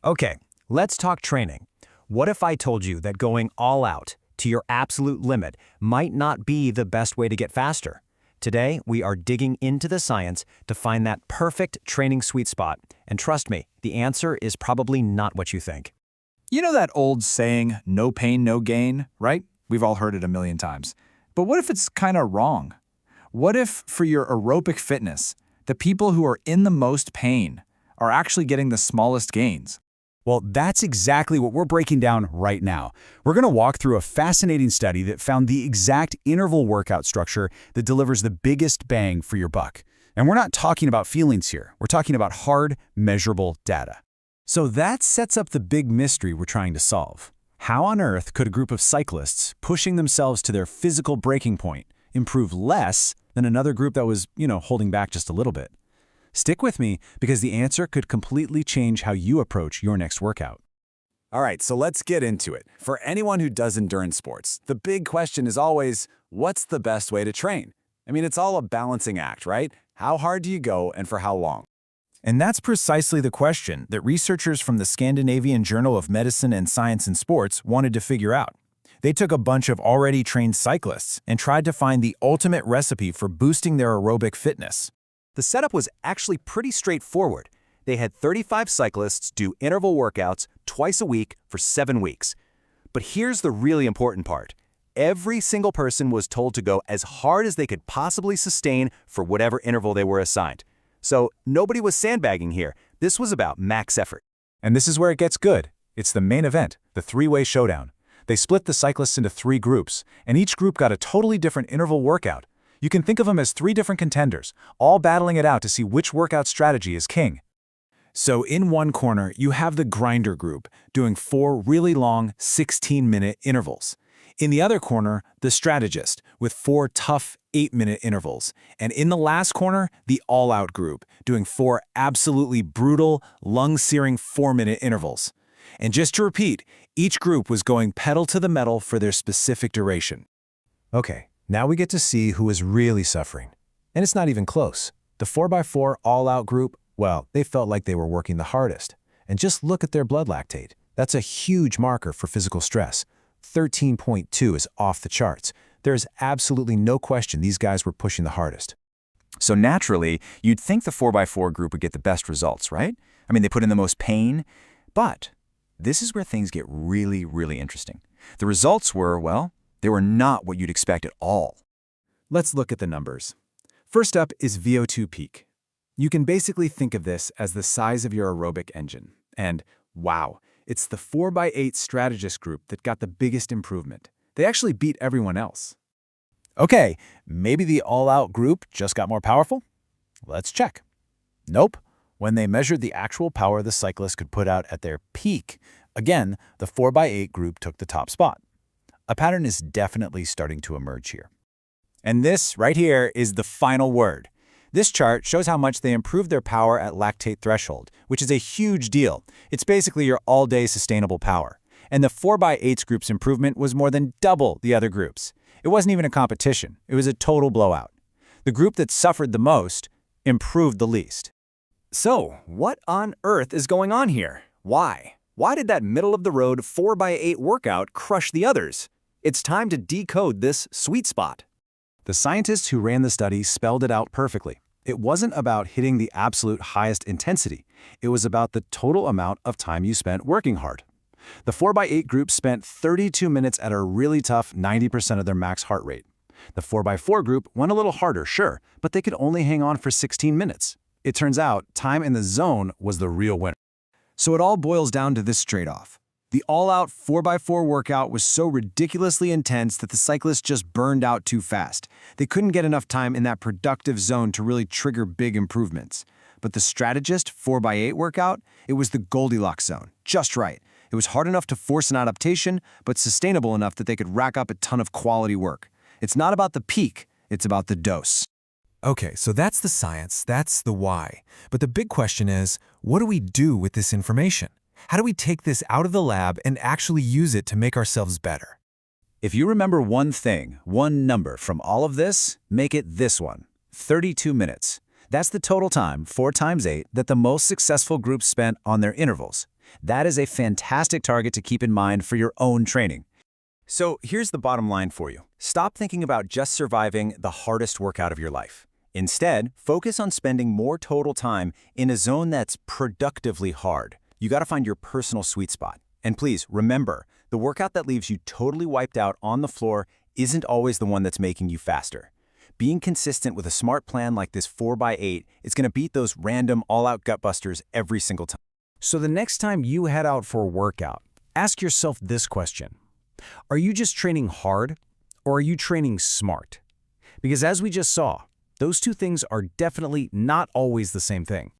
Okay, let's talk training. What if I told you that going all out, to your absolute limit, might not be the best way to get faster? Today, we are digging into the science to find that perfect training sweet spot, and trust me, the answer is probably not what you think. You know that old saying, no pain, no gain, right? We've all heard it a million times. But what if it's kind of wrong? What if, for your aerobic fitness, the people who are in the most pain are actually getting the smallest gains? Well, that's exactly what we're breaking down right now. We're going to walk through a fascinating study that found the exact interval workout structure that delivers the biggest bang for your buck. And we're not talking about feelings here. We're talking about hard, measurable data. So that sets up the big mystery we're trying to solve. How on earth could a group of cyclists pushing themselves to their physical breaking point improve less than another group that was, holding back just a little bit? Stick with me because the answer could completely change how you approach your next workout. All right, so let's get into it. For anyone who does endurance sports, the big question is always, what's the best way to train? I mean, it's all a balancing act, right? How hard do you go and for how long? And that's precisely the question that researchers from the Scandinavian Journal of Medicine and Science in Sports wanted to figure out. They took a bunch of already trained cyclists and tried to find the ultimate recipe for boosting their aerobic fitness. The setup was actually pretty straightforward. They had 35 cyclists do interval workouts twice a week for 7 weeks. But here's the really important part. Every single person was told to go as hard as they could possibly sustain for whatever interval they were assigned. So nobody was sandbagging here. This was about max effort. And this is where it gets good. It's the main event, the three-way showdown. They split the cyclists into 3 groups, and each group got a totally different interval workout. You can think of them as 3 different contenders, all battling it out to see which workout strategy is king. So in one corner, you have the grinder group doing 4 really long 16-minute intervals. In the other corner, the strategist with 4 tough 8-minute intervals. And in the last corner, the all-out group doing 4 absolutely brutal, lung-searing 4-minute intervals. And just to repeat, each group was going pedal to the metal for their specific duration. Okay, now we get to see who is really suffering. And it's not even close. The 4x4 all-out group, well, they felt like they were working the hardest. And just look at their blood lactate. That's a huge marker for physical stress. 13.2 is off the charts. There's absolutely no question these guys were pushing the hardest. So naturally, you'd think the 4x4 group would get the best results, right? I mean, they put in the most pain. But this is where things get really, really interesting. The results were, well, they were not what you'd expect at all. Let's look at the numbers. First up is VO2 peak. You can basically think of this as the size of your aerobic engine. And wow, it's the 4x8 strategist group that got the biggest improvement. They actually beat everyone else. Okay, maybe the all-out group just got more powerful? Let's check. Nope. When they measured the actual power the cyclists could put out at their peak, again, the 4x8 group took the top spot. A pattern is definitely starting to emerge here. And this right here is the final word. This chart shows how much they improved their power at lactate threshold, which is a huge deal. It's basically your all-day sustainable power. And the 4x8's group's improvement was more than double the other groups. It wasn't even a competition. It was a total blowout. The group that suffered the most improved the least. So, what on earth is going on here? Why? Why did that middle-of-the-road 4x8 workout crush the others? It's time to decode this sweet spot. The scientists who ran the study spelled it out perfectly. It wasn't about hitting the absolute highest intensity. It was about the total amount of time you spent working hard. The 4x8 group spent 32 minutes at a really tough 90% of their max heart rate. The 4x4 group went a little harder, sure, but they could only hang on for 16 minutes. It turns out time in the zone was the real winner. So it all boils down to this trade-off. The all-out 4x4 workout was so ridiculously intense that the cyclists just burned out too fast. They couldn't get enough time in that productive zone to really trigger big improvements. But the strategist 4x8 workout, it was the Goldilocks zone, just right. It was hard enough to force an adaptation, but sustainable enough that they could rack up a ton of quality work. It's not about the peak, it's about the dose. Okay, so that's the science, that's the why. But the big question is, what do we do with this information? How do we take this out of the lab and actually use it to make ourselves better? If you remember one thing, one number from all of this, make it this one, 32 minutes. That's the total time, 4 times 8, that the most successful groups spent on their intervals. That is a fantastic target to keep in mind for your own training. So here's the bottom line for you. Stop thinking about just surviving the hardest workout of your life. Instead, focus on spending more total time in a zone that's productively hard. You got to find your personal sweet spot. And please, remember, the workout that leaves you totally wiped out on the floor isn't always the one that's making you faster. Being consistent with a smart plan like this 4x8 is going to beat those random all-out gutbusters every single time. So the next time you head out for a workout, ask yourself this question. Are you just training hard, or are you training smart? Because as we just saw, those two things are definitely not always the same thing.